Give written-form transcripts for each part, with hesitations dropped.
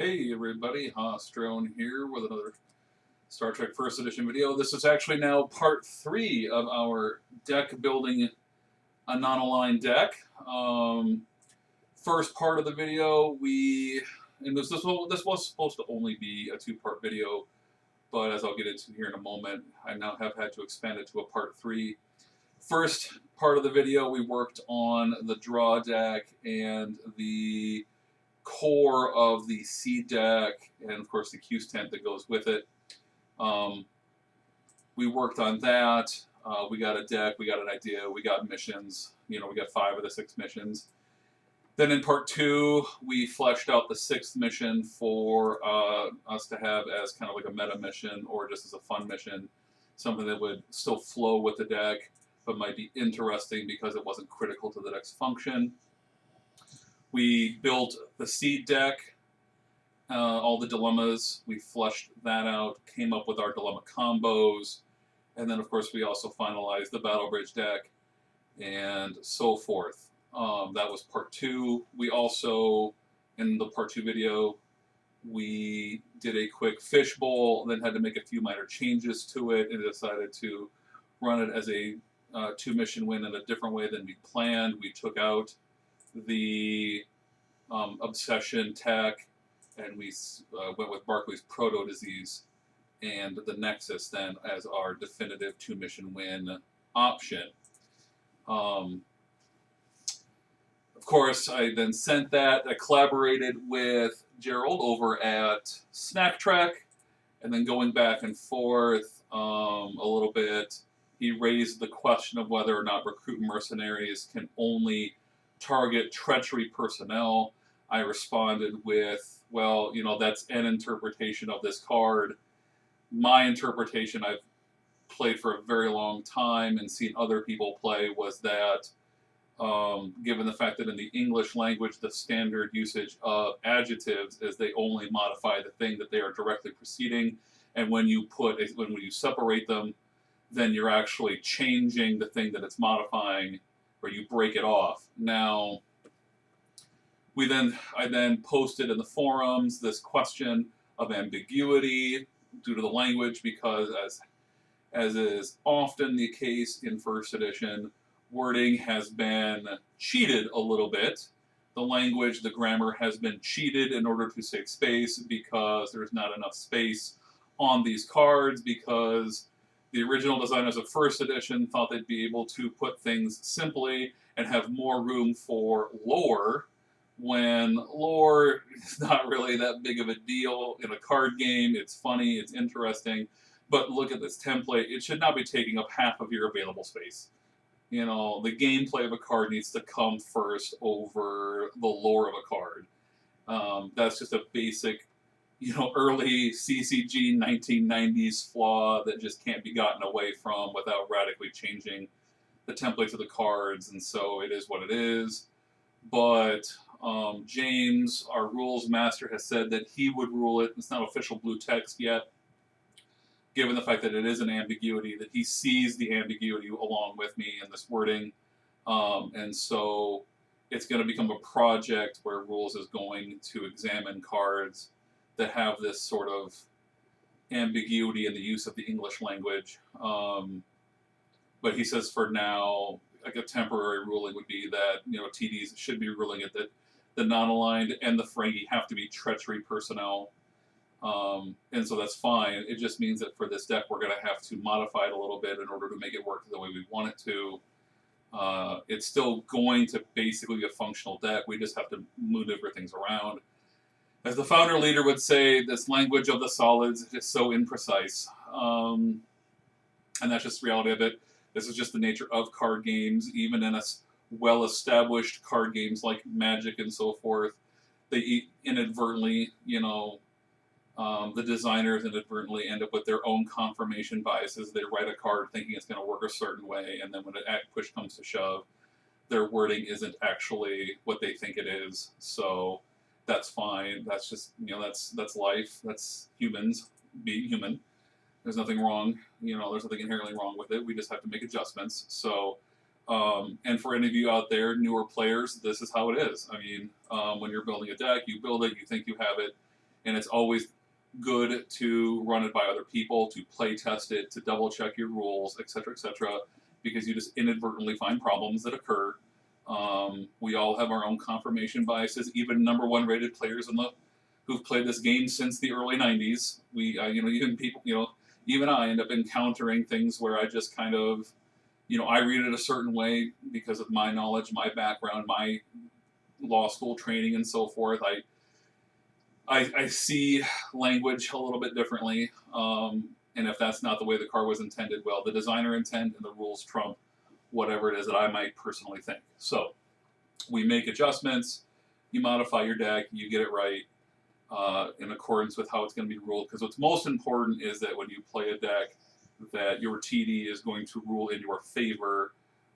Hey everybody, Strone here with another Star Trek First Edition video. This is actually now part 3 of our deck building a non-aligned deck. First part of the video, this was supposed to only be a 2-part video, but as I'll get into here in a moment, I now have had to expand it to a part 3. First part of the video, we worked on the draw deck and the core of the C deck, and of course the Q's tent that goes with it. We worked on that. We got a deck, we got an idea, we got missions. We got 5 of the 6 missions. Then in part 2, we fleshed out the 6th mission for us to have as kind of like a meta mission or just as a fun mission. Something that would still flow with the deck, but might be interesting because it wasn't critical to the deck's function. We built the seed deck, all the dilemmas, we fleshed that out, came up with our dilemma combos, and then of course we also finalized the Battle Bridge deck, and so forth. That was part 2. We also, in the part 2 video, we did a quick fishbowl, then had to make a few minor changes to it, and decided to run it as a 2-mission win in a different way than we planned. We took out the obsession tech, and we went with Barclay's proto disease and the Nexus then as our definitive 2-mission win option. Of course, I then sent that. I collaborated with Gerald over at Snack Trek, and then going back and forth a little bit, he raised the question of whether or not recruit mercenaries can only target treachery personnel. I responded with, well, that's an interpretation of this card. My interpretation, I've played for a very long time and seen other people play, was that given the fact that in the English language the standard usage of adjectives is they only modify the thing that they are directly preceding, and when you separate them, then you're actually changing the thing that it's modifying, or you break it off. Now, I then posted in the forums this question of ambiguity due to the language, because as is often the case in First Edition, wording has been cheated a little bit. The language, the grammar has been cheated in order to save space, because there's not enough space on these cards, because the original designers of First Edition thought they'd be able to put things simply and have more room for lore, when lore is not really that big of a deal in a card game. It's funny, it's interesting, but look at this template. It should not be taking up half of your available space. The gameplay of a card needs to come first over the lore of a card. That's just a basic, early CCG 1990s flaw that just can't be gotten away from without radically changing the templates of the cards, and so it is what it is. But James, our rules master, has said that he would rule it. It's not official blue text yet, given the fact that it is an ambiguity, that he sees the ambiguity along with me in this wording. And so it's going to become a project where Rules is going to examine cards that have this sort of ambiguity in the use of the English language. But he says for now, like a temporary ruling would be that, TDs should be ruling it that the non-aligned and the Ferengi have to be treachery personnel. And so that's fine. It just means that for this deck, we're going to have to modify it a little bit in order to make it work the way we want it to. It's still going to basically be a functional deck. We just have to maneuver things around. As the founder leader would say, this language of the solids is so imprecise. And that's just the reality of it. This is just the nature of card games. Even in well-established card games like Magic and so forth, they inadvertently, the designers inadvertently end up with their own confirmation biases. They write a card thinking it's going to work a certain way, and then when push comes to shove, their wording isn't actually what they think it is. So that's fine. That's just, that's life. That's humans being human. There's nothing wrong. There's nothing inherently wrong with it. We just have to make adjustments. So, and for any of you out there, newer players, this is how it is. I mean, when you're building a deck, you build it, you think you have it, and it's always good to run it by other people, to play test it, to double check your rules, etc., because you just inadvertently find problems that occur. We all have our own confirmation biases. Even #1 rated players who've played this game since the early '90s, even people, even I end up encountering things where I just kind of, I read it a certain way because of my knowledge, my background, my law school training, and so forth. I see language a little bit differently, and if that's not the way the card was intended, well, the designer intent and the rules trump whatever it is that I might personally think. So we make adjustments, you modify your deck, you get it right in accordance with how it's going to be ruled, because what's most important is that when you play a deck, that your TD is going to rule in your favor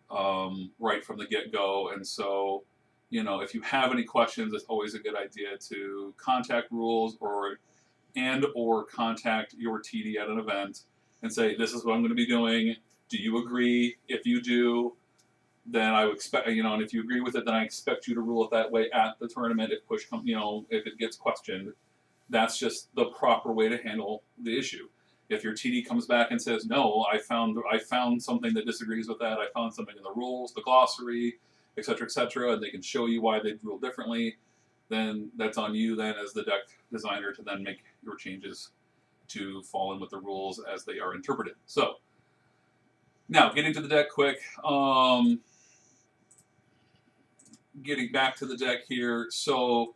right from the get-go. And so, if you have any questions, it's always a good idea to contact rules or contact your TD at an event and say, this is what I'm going to be doing. Do you agree? If you do, then I would expect, and if you agree with it, then I expect you to rule it that way at the tournament if push comes, if it gets questioned. That's just the proper way to handle the issue. If your TD comes back and says, no, I found something that disagrees with that, I found something in the rules, the glossary, etc., and they can show you why they rule differently, then that's on you then as the deck designer to then make your changes to fall in with the rules as they are interpreted. So, now, getting to the deck quick, getting back to the deck here. So,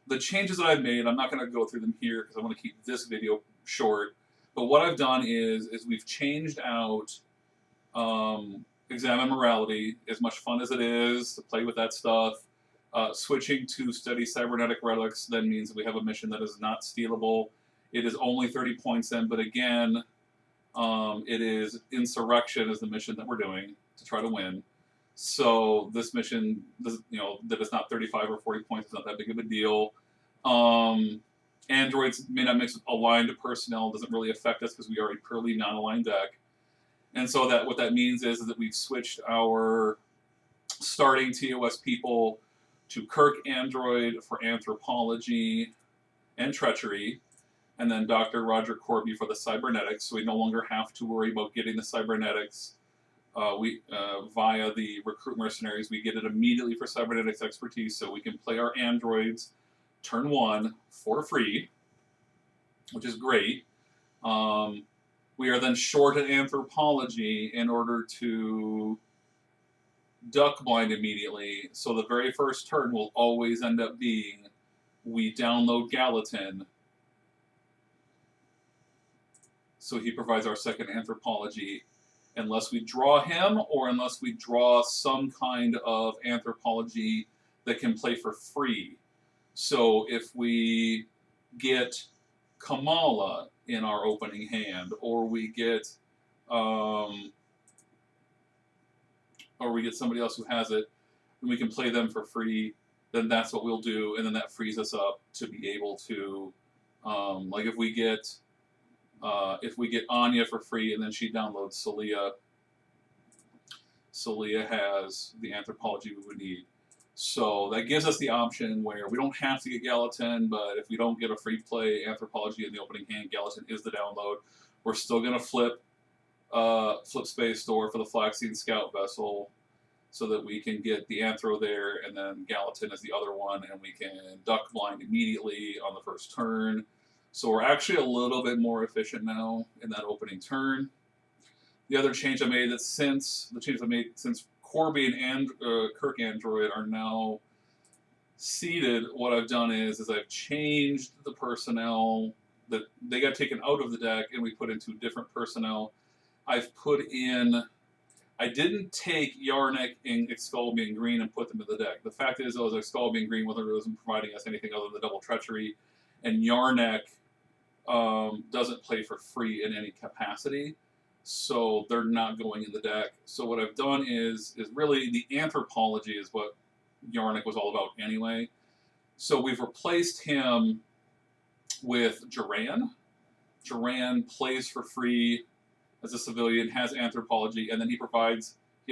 the changes that I've made, I'm not going to go through them here because I want to keep this video short. But what I've done is we've changed out Examine Morality, as much fun as it is to play with that stuff. Switching to Study Cybernetic Relics then means that we have a mission that is not stealable. It is only 30 points in, but again, it is Insurrection is the mission that we're doing to try to win. So this mission, that it's not 35 or 40 points, it's not that big of a deal. Androids may not mix with aligned personnel, doesn't really affect us because we are a purely non-aligned deck. And so what that means is that we've switched our starting TOS people to Kirk Android for Anthropology and Treachery, and then Dr. Roger Corby for the Cybernetics, so we no longer have to worry about getting the Cybernetics via the Recruit Mercenaries. We get it immediately for Cybernetics expertise, so we can play our androids turn 1 for free, which is great. We are then short at Anthropology in order to duck blind immediately, so the very first turn will always end up being we download Gallatin, so he provides our second Anthropology, unless we draw him or unless we draw some kind of Anthropology that can play for free. So if we get Kamala in our opening hand, or we get somebody else who has it, and we can play them for free, then that's what we'll do, and then that frees us up to be able to, like if we get Anya for free and then she downloads Celia, Celia has the Anthropology we would need. So that gives us the option where we don't have to get Gallatin, but if we don't get a free play Anthropology in the opening hand, Gallatin is the download. We're still going to flip Space Store for the Flaxseed Scout Vessel so that we can get the Anthro there, and then Gallatin is the other one, and we can duck blind immediately on the first turn. So we're actually a little bit more efficient now in that opening turn. The other change I made since Corby and Kirk Android are now seated, what I've done is I've changed the personnel that they got taken out of the deck and we put into different personnel. I've put in, I didn't take Yarnek and Exculbian Green and put them in the deck. The fact is, though, Exculbian Green wasn't providing us anything other than the double treachery, and Yarnek doesn't play for free in any capacity, so they're not going in the deck. So what I've done is really the Anthropology is what Yarnek was all about anyway. So we've replaced him with Duran. Duran plays for free as a civilian, has Anthropology, and then he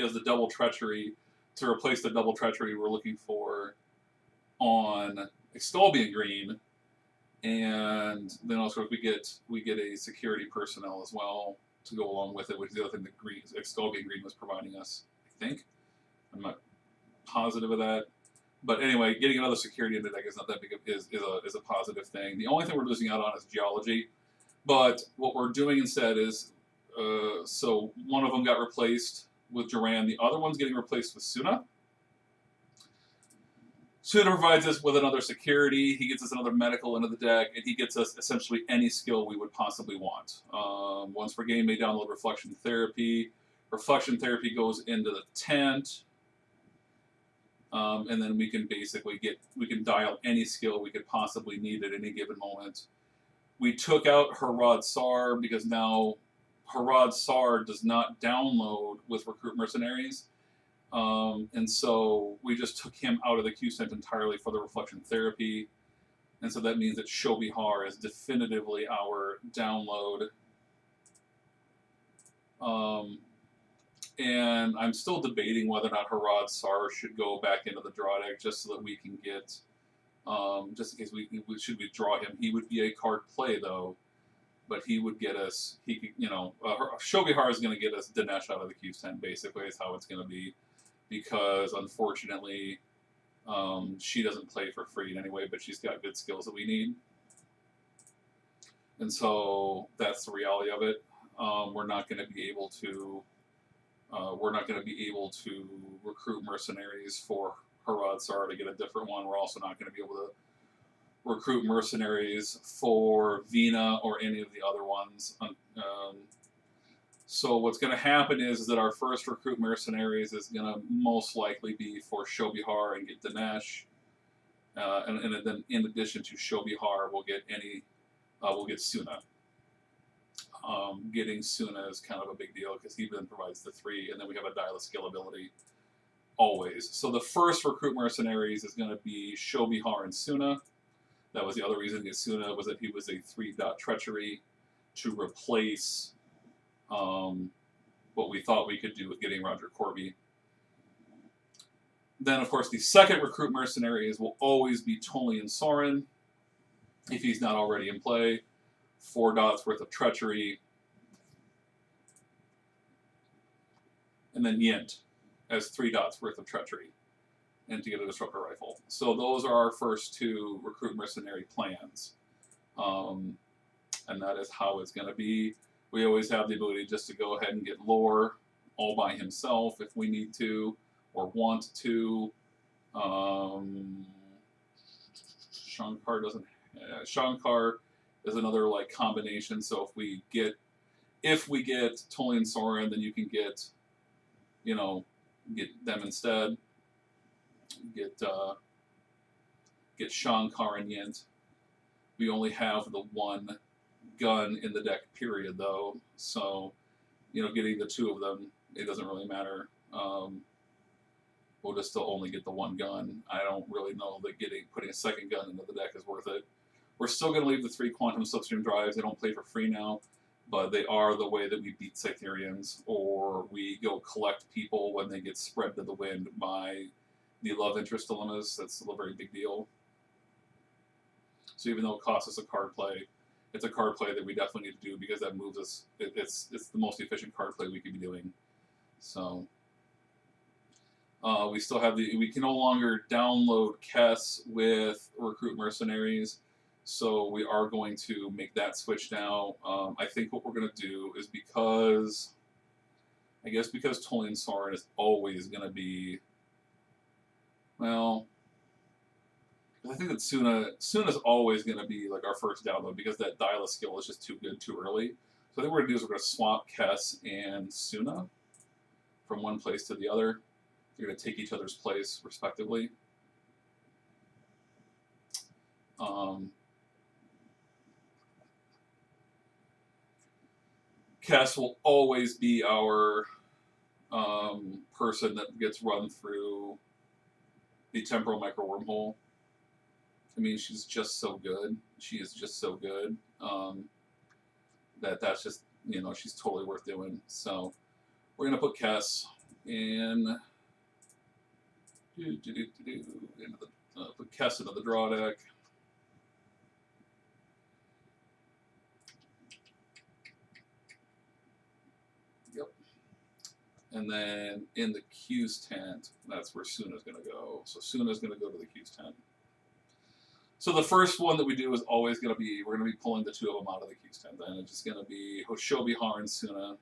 has the double treachery to replace the double treachery we're looking for on Exculbian Green. And then also we get a security personnel as well to go along with it, which is the other thing that Exculgate Green was providing us, I think. I'm not positive of that. But anyway, getting another security in the deck is not that big of, is a positive thing. The only thing we're losing out on is geology. But what we're doing instead is, so one of them got replaced with Duran, the other one's getting replaced with Suna. Suna provides us with another security, he gets us another medical into the deck, and he gets us essentially any skill we would possibly want. Once per game, may download Reflection Therapy. Reflection Therapy goes into the tent, and then we can basically dial any skill we could possibly need at any given moment. We took out Harad Sar because now Harad Sar does not download with Recruit Mercenaries. And so we just took him out of the Q-Cent entirely for the Reflection Therapy. And so that means that Shobihar is definitively our download. And I'm still debating whether or not Harad Sar should go back into the draw deck just so that we can get, just in case should we draw him. He would be a card play though, but he would get us, he could, Shobihar is going to get us Dinesh out of the Q-Cent basically is how it's going to be. Because unfortunately, she doesn't play for free in any way, but she's got good skills that we need. And so that's the reality of it. We're not going to be able to recruit mercenaries for Harad Sar to get a different one. We're also not going to be able to recruit mercenaries for Vina or any of the other ones. So what's going to happen is that our first recruit mercenaries is going to most likely be for Shobihar and get Dinesh, and then in addition to Shobihar, we'll get Suna. Getting Suna is kind of a big deal because he then provides the 3, and then we have a dial of skill ability always. So the first recruit mercenaries is going to be Shobihar and Suna. That was the other reason to get Suna, was that he was a 3-dot treachery to replace what we thought we could do with getting Roger Corby. Then, of course, the second recruit mercenaries will always be Tolly and Soren, if he's not already in play. 4 dots worth of treachery. And then Yint as 3 dots worth of treachery, and to get a disruptor rifle. So those are our first 2 recruit mercenary plans. And that is how it's going to be. We always have the ability just to go ahead and get Lore all by himself if we need to or want to. Shankar doesn't. Shankar is another like combination. So if we get Tolly and Soren, then you can get them instead. Get Shankar and Yint. We only have the 1 gun in the deck, period, though. So, getting the 2 of them, it doesn't really matter. We'll just still only get the 1 gun. I don't really know that putting a second gun into the deck is worth it. We're still going to leave the 3 quantum substream drives. They don't play for free now, but they are the way that we beat Cytherians, or we go collect people when they get spread to the wind by the love interest dilemmas. That's still a very big deal. So even though it costs us a card play, it's a card play that we definitely need to do because that moves us. It's the most efficient card play we could be doing. So we still have we can no longer download Kess with recruit mercenaries. So we are going to make that switch now. I think what we're going to do is because Tolly and Soren is always going to be, well, I think that Suna's always going to be like our first download because that dial of skill is just too good too early. So I think what we're going to do is we're going to swap Kess and Suna from one place to the other. They're going to take each other's place respectively. Kess will always be our person that gets run through the temporal micro wormhole. I mean, she's just so good. She is just so good that's just, she's totally worth doing. So we're going to put Kess in, put Kess into the draw deck. And then in the Q's tent, that's where Suna's going to go. So Suna's going to go to the Q's tent. So the first one that we do is always going to be, we're going to be pulling the two of them out of the Q's tent. Then it's just going to be Hoshobihar and Suna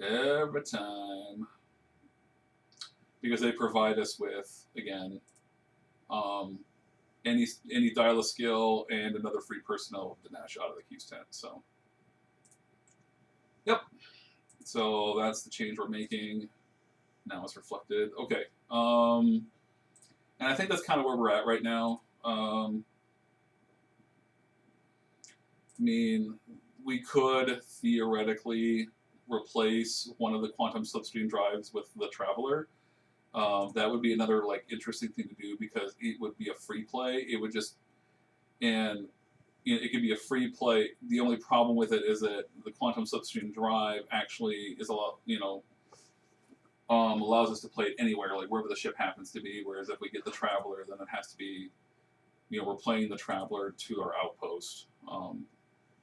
every time. Because they provide us with, again, any dial a skill and another free personnel with Dinesh out of the Q's tent. So, yep. So that's the change we're making. Now it's reflected. Okay. And I think that's kind of where we're at right now. I mean, we could theoretically replace one of the quantum slipstream drives with the Traveler. That would be another like interesting thing to do because it would be a free play. It would just, and you know, it could be a free play. The only problem with it is that the quantum slipstream drive actually is a lot, you know, allows us to play it anywhere, like wherever the ship happens to be. Whereas if we get the Traveler, then it has to be, you know, we're playing the Traveler to our outpost.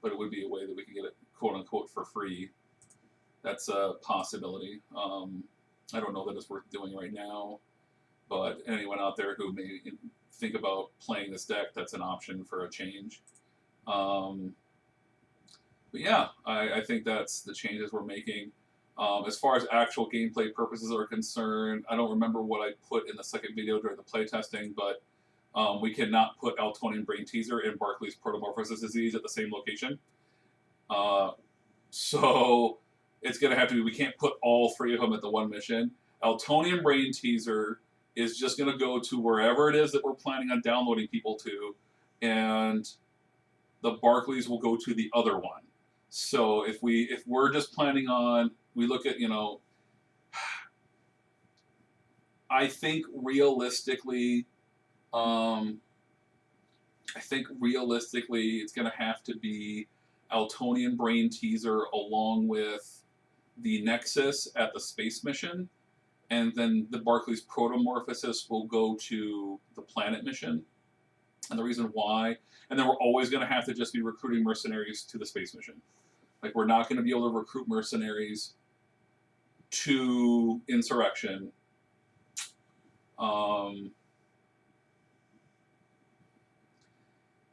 But it would be a way that we could get it quote unquote for free. That's a possibility. I don't know that it's worth doing right now, but anyone out there who may think about playing this deck, that's an option for a change. But yeah, I think that's the changes we're making. As far as actual gameplay purposes are concerned, I don't remember what I put in the second video during the playtesting, but we cannot put Eltonian Brain Teaser and Barclay's Protomorphosis Disease at the same location. So it's going to have to be, we can't put all three of them at the one mission. Eltonian Brain Teaser is just going to go to wherever it is that we're planning on downloading people to, and the Barclays will go to the other one. So if we're just planning on, we look at, you know, I think realistically, it's going to have to be Eltonian Brain Teaser along with the Nexus at the space mission, and then the Barclays Protomorphosis will go to the planet mission. And the reason why, and then we're always going to have to just be recruiting mercenaries to the space mission. Like, we're not going to be able to recruit mercenaries to Insurrection.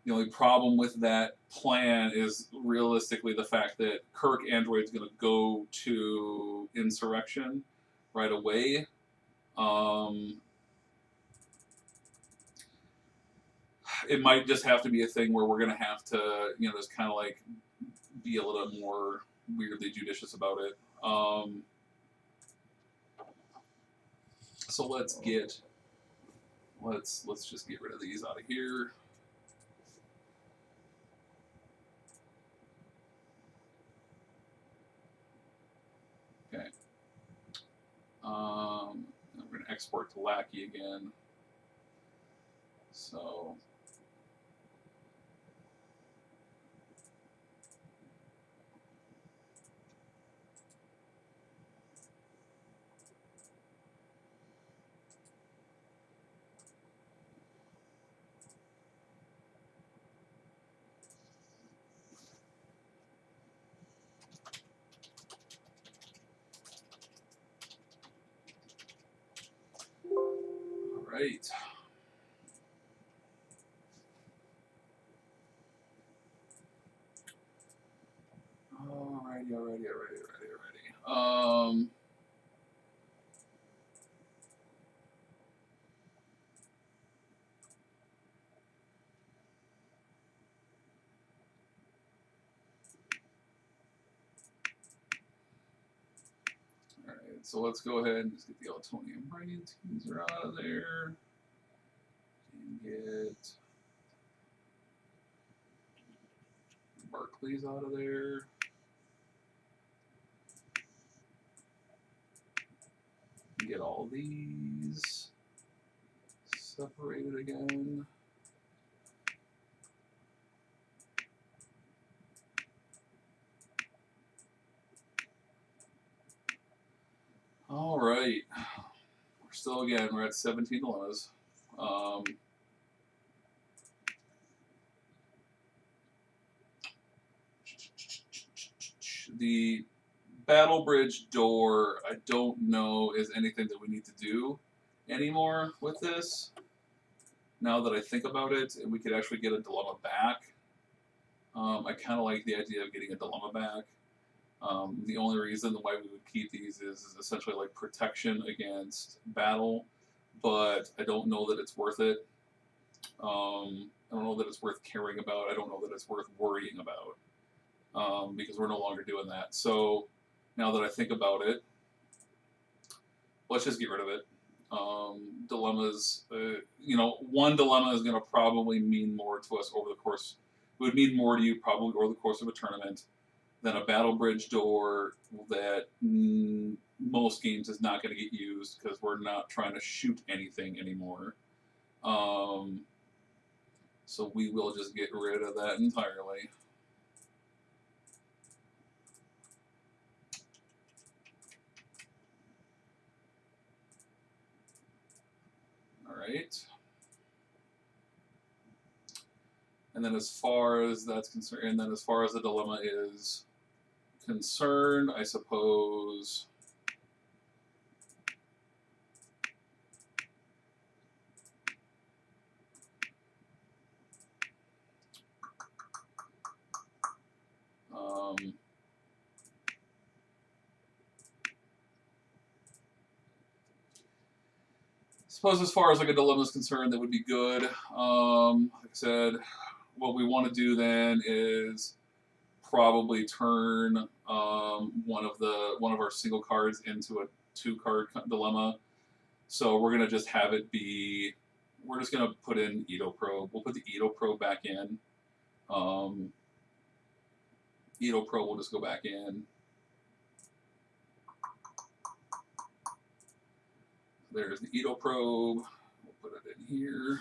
The only problem with that plan is realistically the fact that Kirk Android's going to go to Insurrection right away. It might just have to be a thing where we're going to have to, you know, just kind of like be a little more weirdly judicious about it. So let's just get rid of these out of here. Okay. I'm going to export to Lackey again. So right. Alrighty. Alright, so let's go ahead and just get the Eltonian Brain Teaser out of there. And get Barclays out of there. Get all these separated again. All right. We're still, again, we're at 17 dilemmas. The Battle Bridge Door, I don't know is anything that we need to do anymore with this. Now that I think about it, and we could actually get a dilemma back. I kind of like the idea of getting a dilemma back. The only reason why we would keep these is essentially like protection against battle, but I don't know that it's worth it. I don't know that it's worth caring about. I don't know that it's worth worrying about, because we're no longer doing that. So now that I think about it, let's just get rid of it. Dilemmas, one dilemma is going to probably mean more to us over the course. It would mean more to you probably over the course of a tournament than a battle bridge door that most games is not going to get used because we're not trying to shoot anything anymore. So we will just get rid of that entirely. All right. And then as far as that's concerned, and then as far as the dilemma is concerned, I suppose as far as like a dilemma is concerned, that would be good. Like I said, what we want to do then is probably turn one of our single cards into a 2-card dilemma. So we're gonna just have it be. We're just gonna put in Edo Probe. We'll put the Edo Probe back in. Edo Probe will just go back in. There's the Edo Probe. We'll put it in here.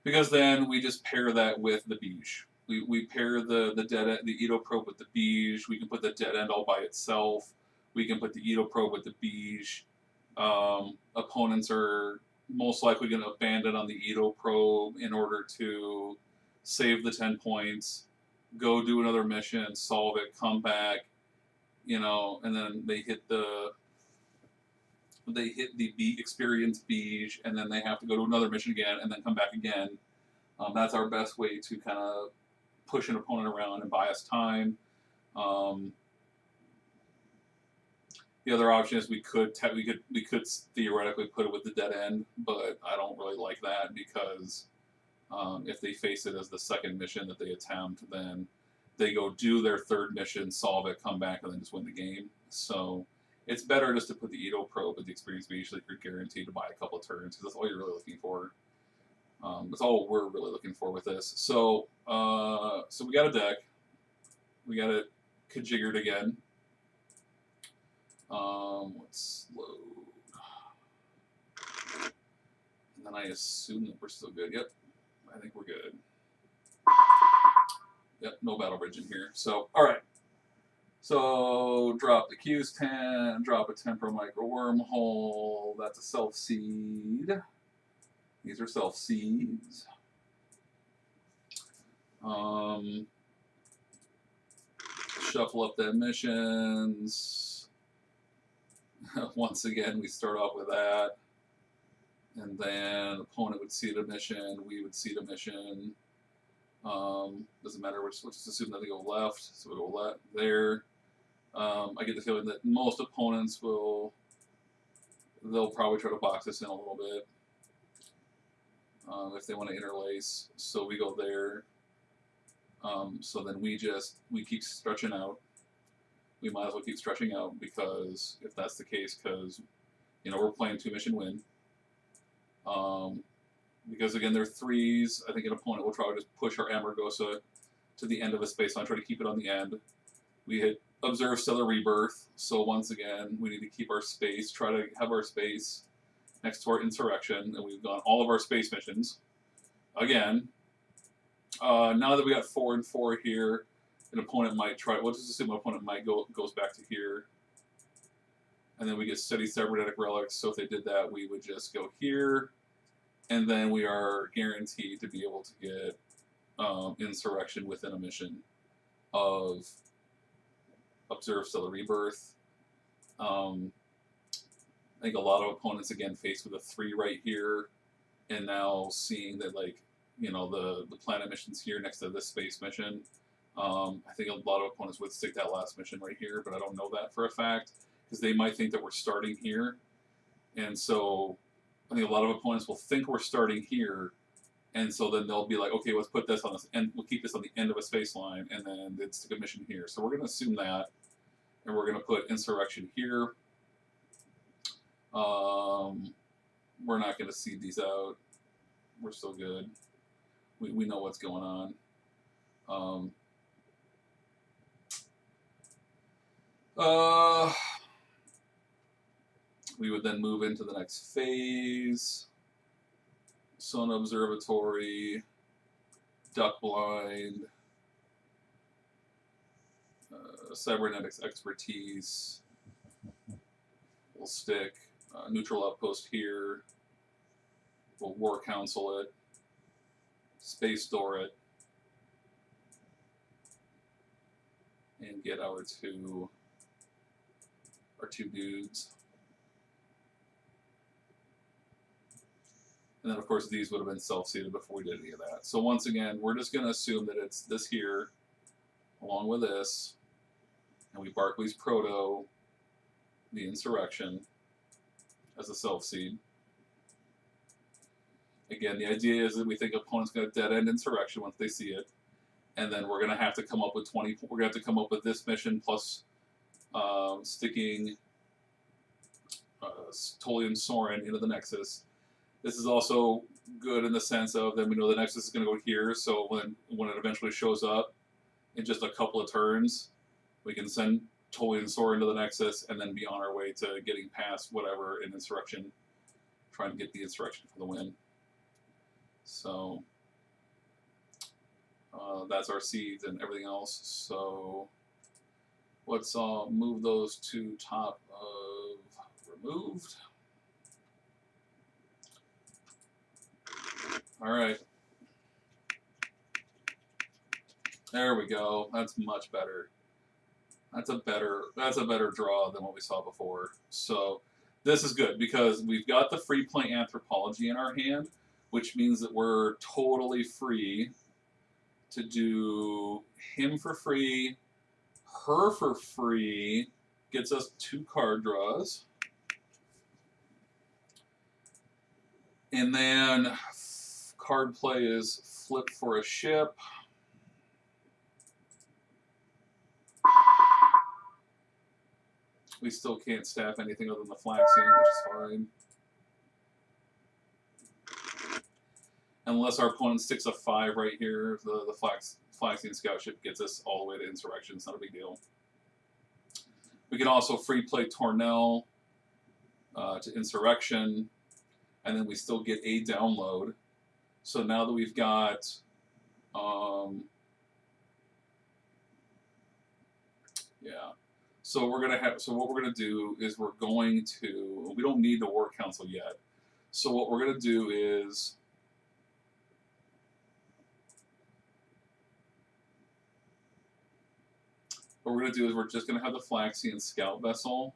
Because then we just pair that with the Beige. We pair the dead end, the Edo Probe with the Beige. We can put the dead end all by itself. We can put the Edo Probe with the Beige. Opponents are most likely going to abandon on the Edo Probe in order to save the 10 points, go do another mission, solve it, come back, and then they hit the experience Beige, and then they have to go to another mission again, and then come back again. That's our best way to kind of push an opponent around and buy us time. The other option is we could theoretically put it with the dead end, but I don't really like that because if they face it as the second mission that they attempt, then they go do their third mission, solve it, come back, and then just win the game. So it's better just to put the Edo Probe with the experience Beige that you're guaranteed to buy a couple of turns because that's all you're really looking for. That's all we're really looking for with this. So we got a deck. We got it Jaegered again. Let's load. And then I assume that we're still good. Yep, I think we're good. Yep, no battle bridge in here. So, all right. So drop the Q's 10, drop a Temporal Micro Wormhole. That's a self-seed. These are self-seeds. Shuffle up the missions. Once again, we start off with that. And then opponent would seed a mission, we would seed a mission. Doesn't matter which, let's just assume that they go left, so we go left there. I get the feeling that most opponents they'll probably try to box us in a little bit if they want to interlace. So we go there. So then we keep stretching out. We might as well keep stretching out because if that's the case, because we're playing 2-mission win. Because again, they're 3s. I think an opponent will try to just push our Amargosa to the end of a space line, try to keep it on the end. We hit Observe Stellar Rebirth, so once again, we need to keep our space, try to have our space next to our Insurrection, and we've done all of our space missions. Again, now that we got 4 and 4 here, an opponent might try, we'll just assume an opponent might goes back to here. And then we get steady cybernetic relics. So if they did that, we would just go here, and then we are guaranteed to be able to get insurrection within a mission of observe stellar rebirth. I think a lot of opponents again faced with a 3 right here, and now seeing that, like, you know, the planet mission's here next to this space mission. I think a lot of opponents would stick that last mission right here, but I don't know that for a fact, because they might think that we're starting here. And so I think a lot of opponents will think we're starting here, and so then they'll be like, okay, let's put this on this, and we'll keep this on the end of a space line, and then they'd stick a mission here. So we're going to assume that, and we're going to put insurrection here. We're not going to seed these out. We're still good. We know what's going on. We would then move into the next phase. Sun Observatory, Duck Blind, Cybernetics Expertise. We'll stick Neutral Outpost here. We'll War Council it. Space Door it. And get our two dudes. And then, of course, these would have been self-seeded before we did any of that. So once again, we're just going to assume that it's this here, along with this, and we Barclays Proto the Insurrection as a self-seed. Again, the idea is that we think opponent's going to dead-end Insurrection once they see it, and then we're going to have to come up with 20. We're going to have to come up with this mission plus sticking Tolian Sorin into the Nexus. This is also good in the sense of that we know the Nexus is going to go here, so when it eventually shows up in just a couple of turns, we can send Tolian Sorin into the Nexus and then be on our way to getting past whatever in Insurrection, trying to get the Insurrection for the win. So that's our seeds and everything else. So let's move those to top of removed. All right. There we go. That's much better. That's a better draw than what we saw before. So this is good because we've got the free play anthropology in our hand, which means that we're totally free to do him for free, her for free, gets us 2 card draws. And then card play is flip for a ship. We still can't staff anything other than the Flaxian, which is fine. Unless our opponent sticks a 5 right here, the Flaxian scout ship gets us all the way to Insurrection. It's not a big deal. We can also free play Tornell to Insurrection, and then we still get a download. So now that we've got yeah. So what we're gonna do is we're going to, we don't need the War Council yet. So what we're gonna do is we're just gonna have the Flaxian scout vessel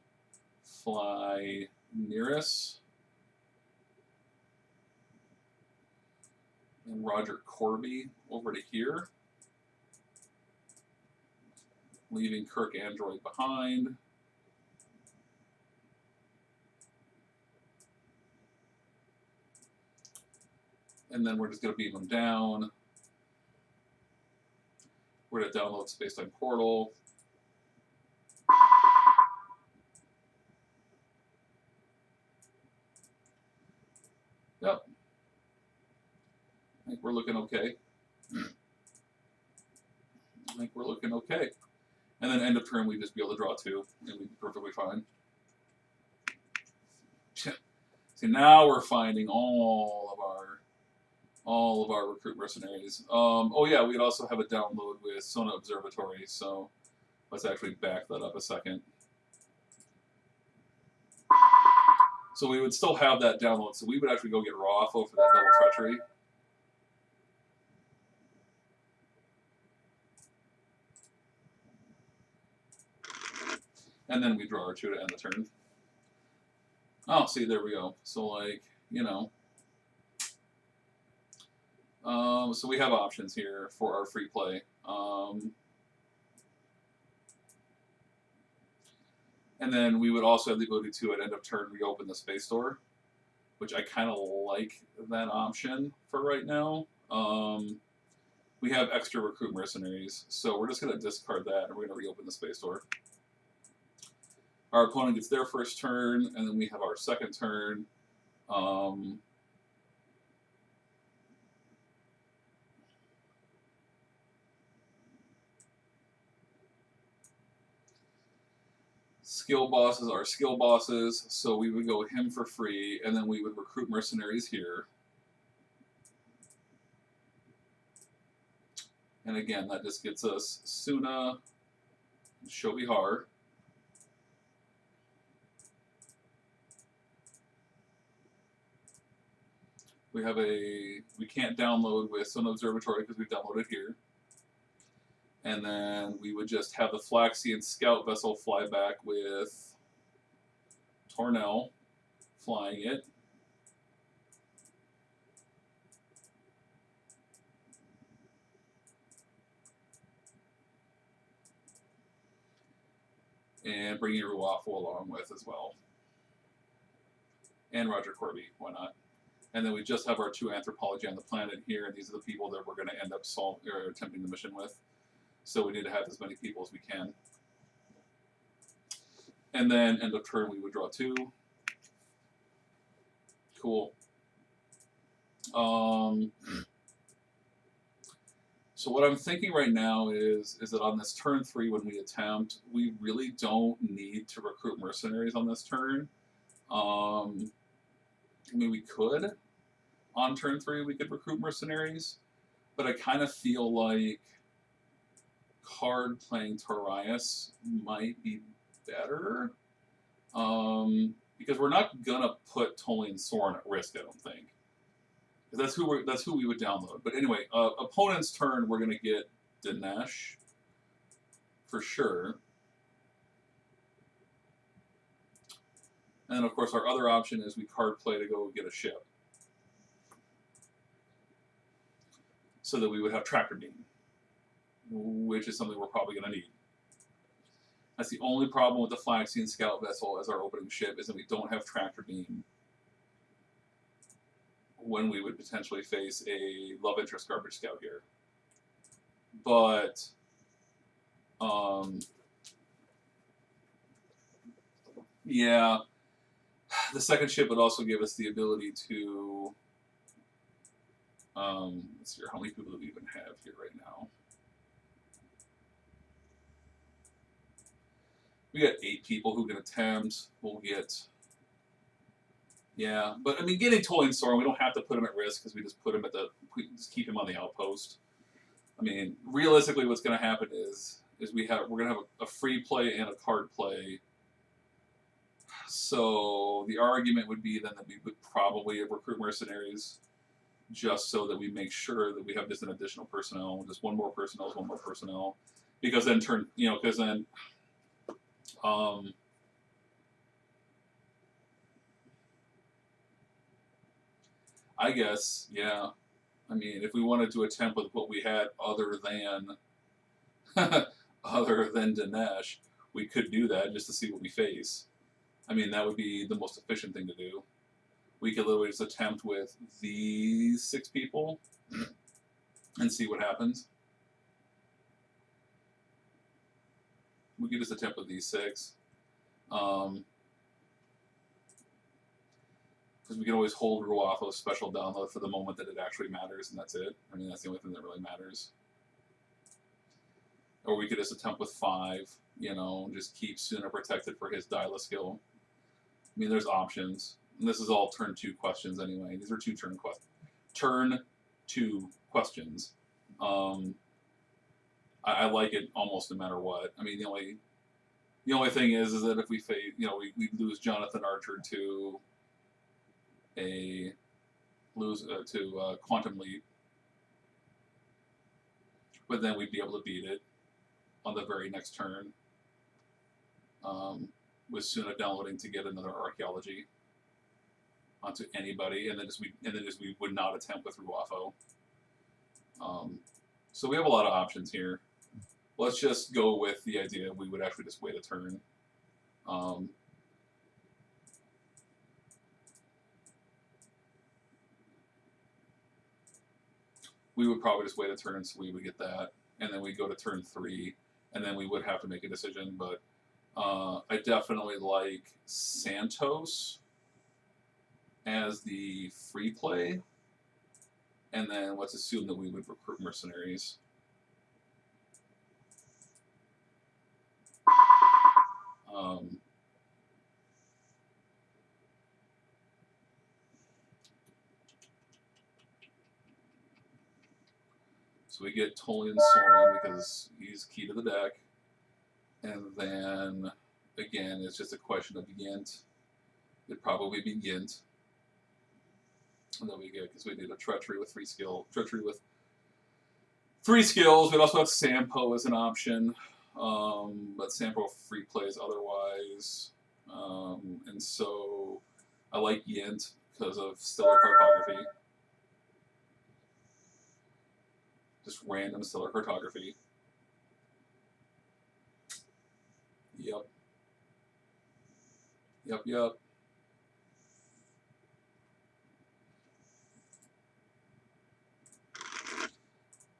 fly near us. And Roger Corby over to here, leaving Kirk Android behind. And then we're just going to beam them down. We're going to download Space-Time Portal. Yep. I think we're looking okay. And then end of turn, we'd just be able to draw 2, and we'd be perfectly fine. See, now we're finding all of our recruit mercenaries. Oh yeah, we'd also have a download with Sona Observatory, so let's actually back that up a second. So we would still have that download. So we would actually go get Rawaffo for that double treachery. And then we draw our 2 to end the turn. Oh, see, there we go. So, like, you know. So we have options here for our free play. And then we would also have the ability to, at end of turn, reopen the space door, which I kind of like that option for right now. We have extra recruit mercenaries, so we're just going to discard that, and we're going to reopen the space door. Our opponent gets their first turn, and then we have our second turn. Skill bosses are skill bosses, so we would go him for free, and then we would recruit mercenaries here. And again, that just gets us Suna, Shobihar. We can't download with Sun Observatory because we've downloaded here. And then we would just have the Flaxian Scout Vessel fly back with Tornell flying it. And bringing Ruafu along with as well. And Roger Corby, why not? And then we just have our 2 anthropology on the planet here, and these are the people that we're going to end up attempting the mission with. So we need to have as many people as we can. And then end of turn, we would draw 2. Cool. So what I'm thinking right now is that on this turn 3, when we attempt, we really don't need to recruit mercenaries on this turn. I mean, we could. On turn 3, we could recruit mercenaries, but I kind of feel like card playing Torias might be better, because we're not gonna put Tully and Soren at risk, I don't think. That's who we would download. But anyway, opponent's turn, we're gonna get Dinesh for sure. And then of course our other option is we card play to go get a ship, so that we would have Tractor Beam, which is something we're probably going to need. That's the only problem with the Flaxian Scout Vessel as our opening ship, is that we don't have Tractor Beam when we would potentially face a love interest garbage scout here. But yeah, the second ship would also give us the ability to let's see how many people do we even have here right now. We got 8 people who can attempt. We'll get, yeah, but I mean, getting Tully and Soren, we don't have to put him at risk because we just put him at we just keep him on the outpost. I mean, realistically, what's going to happen is we're going to have a free play and a card play. So the argument would be then that we would probably recruit mercenaries, just so that we make sure that we have just an additional personnel, just one more personnel, because then I guess, yeah. I mean, if we wanted to attempt with what we had other than Dinesh, we could do that just to see what we face. I mean, that would be the most efficient thing to do. We could literally just attempt with these 6 people and see what happens. We could just attempt with these 6. Because we can always hold Ruafo's special download for the moment that it actually matters, and that's it. I mean, that's the only thing that really matters. Or we could just attempt with 5, you know, just keep Suna protected for his Dyla skill. I mean, there's options. And this is all turn 2 questions anyway. These are 2 turn 2 questions. I like it almost no matter what. I mean, the only thing is that if we lose Jonathan Archer to a quantum leap, but then we'd be able to beat it on the very next turn with Suna downloading to get another archaeology onto anybody, and then we would not attempt with Ruafo. So we have a lot of options here. Let's just go with the idea we would actually just wait a turn. We would probably just wait a turn, so we would get that, and then we go to turn 3, and then we would have to make a decision. But I definitely like Santos as the free play, and then let's assume that we would recruit mercenaries. So we get Tolian Soren because he's key to the deck. And then, again, it's just a question of Yint. It'd probably be Yint. And then we get, because we need a Treachery with 3 skill. Treachery with 3 skills. We'd also have Sampo as an option. But Sampo free plays otherwise. And so I like Yint because of stellar cartography. Just random stellar cartography. Yep. Yep.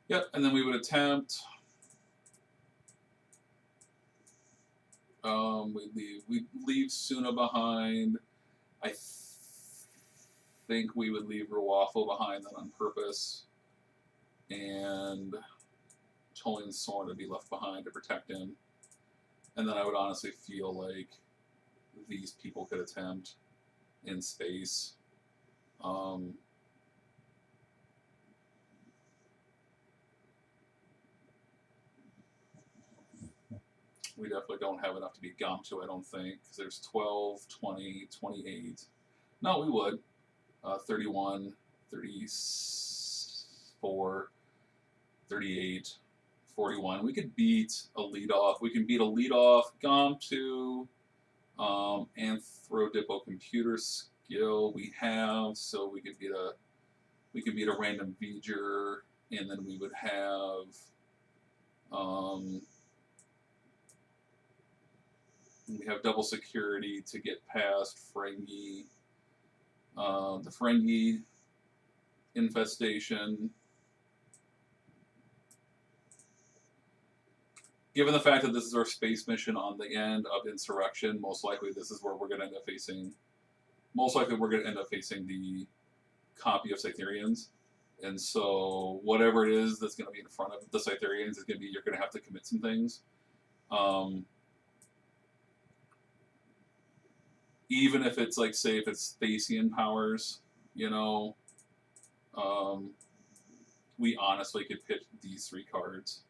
Yep, and then we would attempt. We'd leave Suna behind. I think we would leave Ruafo behind then on purpose. And Tolian Soren would be left behind to protect him. And then I would honestly feel like these people could attempt in space. We definitely don't have enough to beat Gamtu, I don't think, because there's 12, 20, 28. No, we would. 31, 34, 38, 41. We could beat a leadoff. We can beat a leadoff Gamtu, Anthro computer skill we have, so we could beat a random V'ger, and then we would have we have double security to get past Ferengi, the Ferengi infestation. Given the fact that this is our space mission on the end of Insurrection, most likely this is where we're going to end up facing. Most likely we're going to end up facing the copy of Cytherians. And so whatever it is that's going to be in front of the Cytherians is going to be, you're going to have to commit some things. Even if it's like, say, if it's Thasian powers, you know, we honestly could pitch these 3 cards.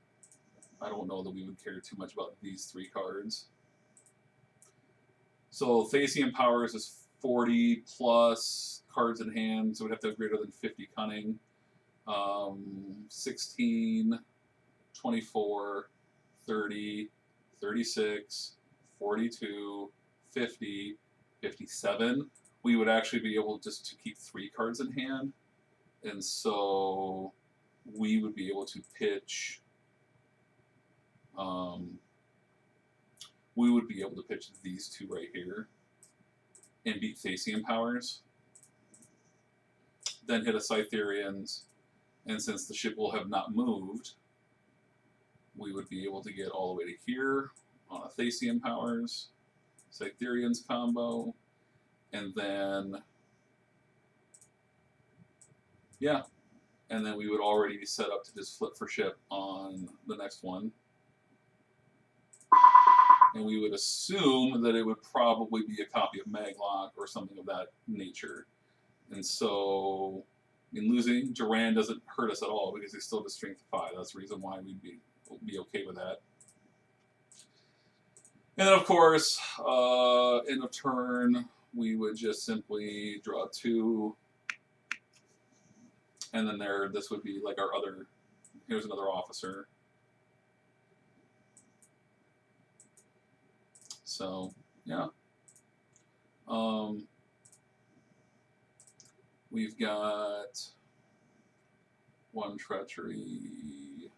I don't know that we would care too much about these 3 cards. So Thasian powers is 40 plus cards in hand, so we'd have to have greater than 50 cunning. 16, 24, 30, 36, 42, 50, 57. We would actually be able just to keep 3 cards in hand. And so we would be able to pitch. We would be able to pitch these 2 right here and beat Thasian powers. Then hit a Cytherians, and since the ship will have not moved, we would be able to get all the way to here on a Thasian powers, Cytherians combo, and then, yeah, and then we would already be set up to just flip for ship on the next one. And we would assume that it would probably be a copy of Maglock or something of that nature. And so, I mean, losing Duran doesn't hurt us at all because he's still just strength 5. That's the reason why we'd be okay with that. And then, of course, end of turn, we would just simply draw 2, and then this would be like our other, here's another officer. So, yeah. We've got 1 treachery,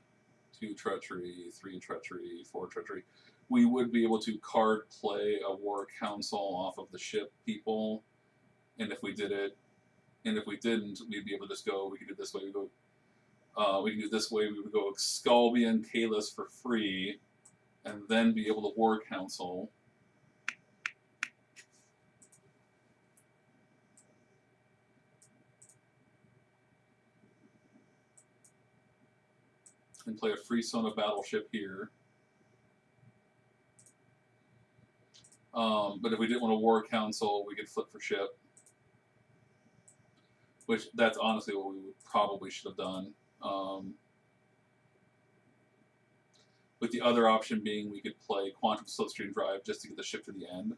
2 treachery, 3 treachery, 4 treachery. We would be able to card play a war council off of the ship people, and if we did it, and if we didn't, we'd be able to just go. We could do this way. We can do this way. We would go Excalbi and Kalis for free, and then be able to war council. And play a free Sona battleship here. But if we didn't want a war council, we could flip for ship. Which, that's honestly what we probably should have done. With the other option being we could play Quantum Slipstream Drive just to get the ship to the end,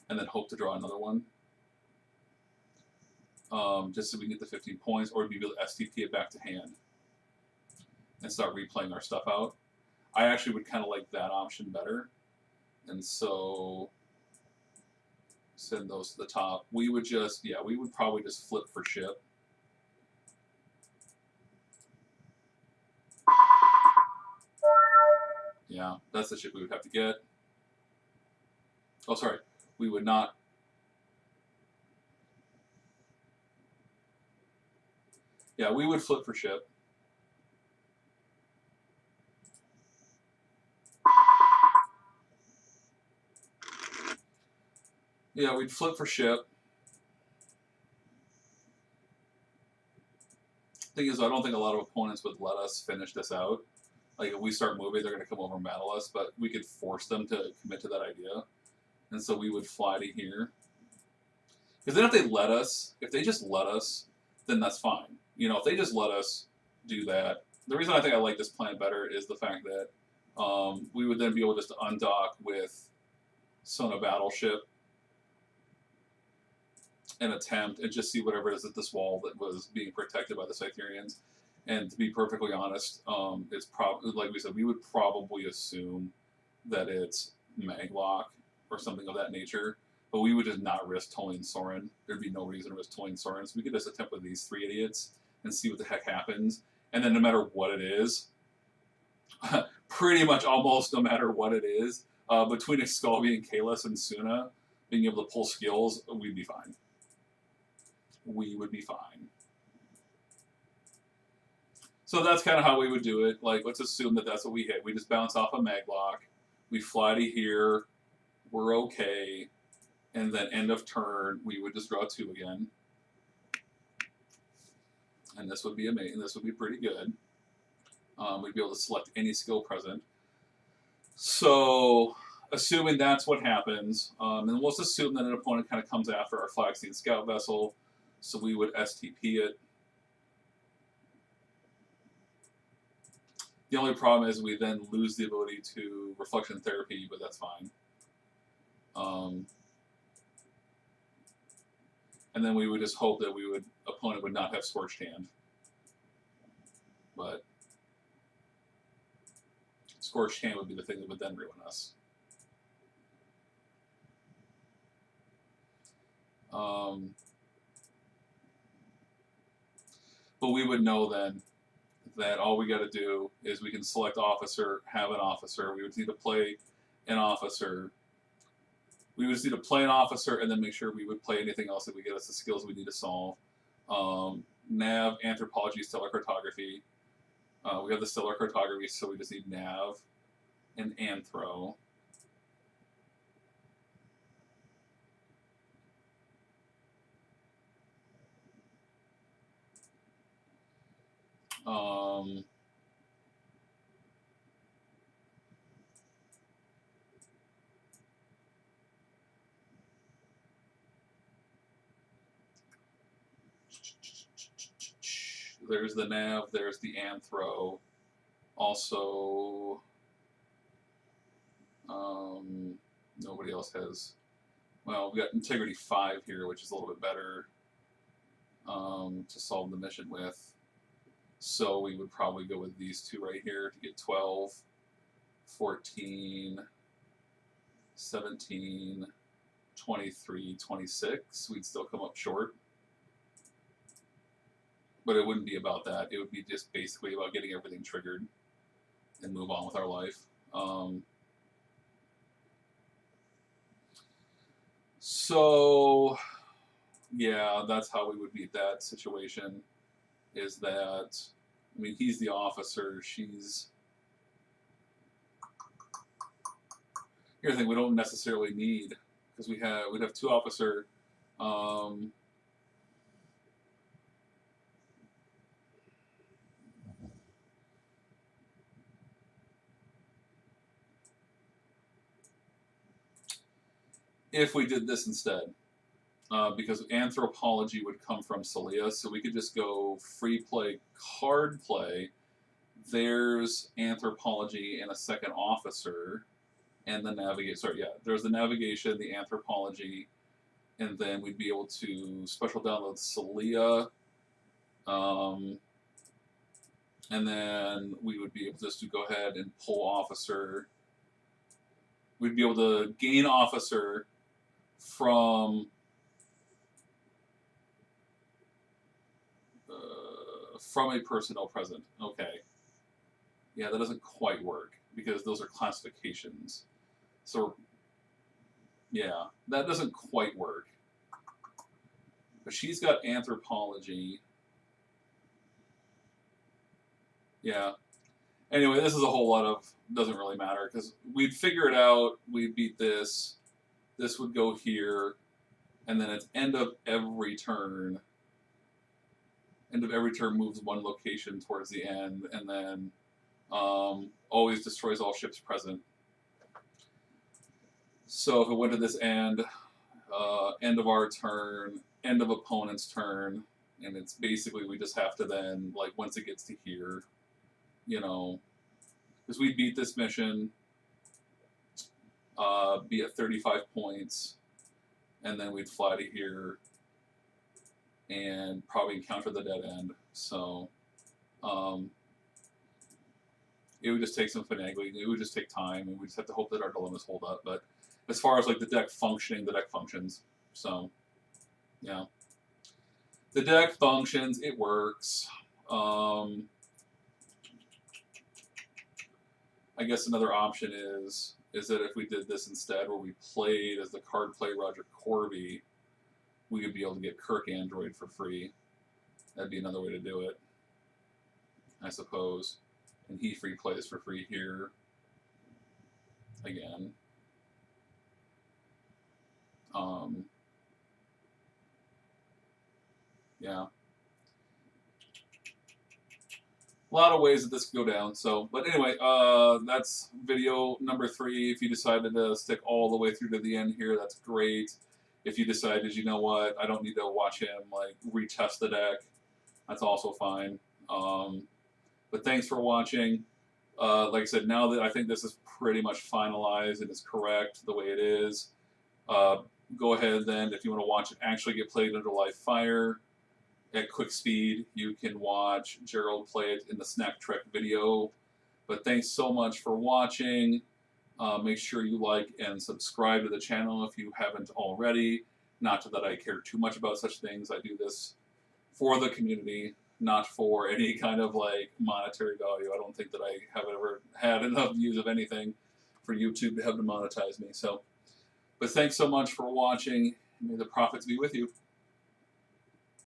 and then hope to draw another one. Just so we can get the 15 points, or we'd be able to STP it back to hand and start replaying our stuff out. I actually would kind of like that option better. And so send those to the top. We would just, yeah, we would probably just flip for ship. Yeah, that's the ship we would have to get. Oh, sorry. We would not. Yeah, we would flip for ship. Yeah, we'd flip for ship. Thing is, I don't think a lot of opponents would let us finish this out. Like, if we start moving, they're going to come over and battle us, but we could force them to commit to that idea. And so we would fly to here. Because then if they let us, if they just let us, then that's fine. You know, if they just let us do that, the reason I think I like this plan better is the fact that we would then be able just to undock with Sona Battleship and attempt and just see whatever is at this wall that was being protected by the Cytherians. And to be perfectly honest, it's probably, like we said, we would probably assume that it's Maglock or something of that nature. But we would just not risk tolling Sorin. There'd be no reason to risk tolling Sorin. So we could just attempt with these 3 idiots and see what the heck happens. And then no matter what it is, pretty much almost no matter what it is, between Excalbi and Kalis and Suna being able to pull skills, we'd be fine. We would be fine. So that's kind of how we would do it. Like, let's assume that that's what we hit. We just bounce off a Maglock. We fly to here. We're okay. And then end of turn, we would just draw 2 again. And this would be amazing. This would be pretty good. We'd be able to select any skill present. So, assuming that's what happens, and let's assume that an opponent kind of comes after our Flagstein Scout Vessel. So we would STP it. The only problem is we then lose the ability to Reflection Therapy, but that's fine. And then we would just hope that opponent would not have Scorched Hand. But Scorched Hand would be the thing that would then ruin us. But we would know then that all we got to do is we can select officer, have an officer. We would need to play an officer. We would just need to play an officer and then make sure we would play anything else that would get us the skills we need to solve. Nav, Anthropology, Stellar Cartography. We have the Stellar Cartography, so we just need Nav and Anthro. There's the Nav, there's the Anthro. Also, nobody else has well, we got integrity 5 here, which is a little bit better to solve the mission with. So we would probably go with these two right here to get 12, 14, 17, 23, 26. We'd still come up short. But it wouldn't be about that. It would be just basically about getting everything triggered and move on with our life. So, yeah, that's how we would beat that situation, is that, I mean, he's the officer, she's... Here's the thing, we don't necessarily need, because we'd have 2 officer, if we did this instead. Because anthropology would come from Celia, so we could just go free play, card play. There's anthropology and a second officer, and the navigate. Sorry, yeah, there's the navigation, the anthropology, and then we'd be able to special download Celia, and then we would be able just to go ahead and pull officer. We'd be able to gain officer from a personnel present. Okay. Yeah, that doesn't quite work because those are classifications. So, yeah, that doesn't quite work. But she's got anthropology. Yeah. Anyway, this is a whole lot of, doesn't really matter because we'd figure it out. We'd beat this. This would go here. And then at the end of every turn, moves one location towards the end, and then always destroys all ships present. So if it went to this end of our turn, end of opponent's turn, and it's basically we just have to then, like, once it gets to here, you know, because we beat this mission, be at 35 points, and then we'd fly to here and probably encounter the dead end. So it would just take some finagling. It would just take time, and we just have to hope that our dilemmas hold up. But as far as like the deck functioning, the deck functions. So yeah, the deck functions. It works. I guess another option is that if we did this instead, where we played as the card play Roger Corby, we could be able to get Kirk Android for free. That'd be another way to do it, I suppose. And he free plays for free here. Again. Yeah. A lot of ways that this could go down. So, but anyway, that's video number 3. If you decided to stick all the way through to the end here, that's great. If you decided, you know what, I don't need to watch him like retest the deck, that's also fine. But thanks for watching. Like I said, now that I think this is pretty much finalized and is correct the way it is, go ahead then, if you want to watch it actually get played under live fire at quick speed, you can watch Gerald play it in the Snack Trek video. But thanks so much for watching. Make sure you like and subscribe to the channel if you haven't already. Not that I care too much about such things. I do this for the community, not for any kind of like monetary value. I don't think that I have ever had enough views of anything for YouTube to have to monetize me. So, but thanks so much for watching. May the profits be with you.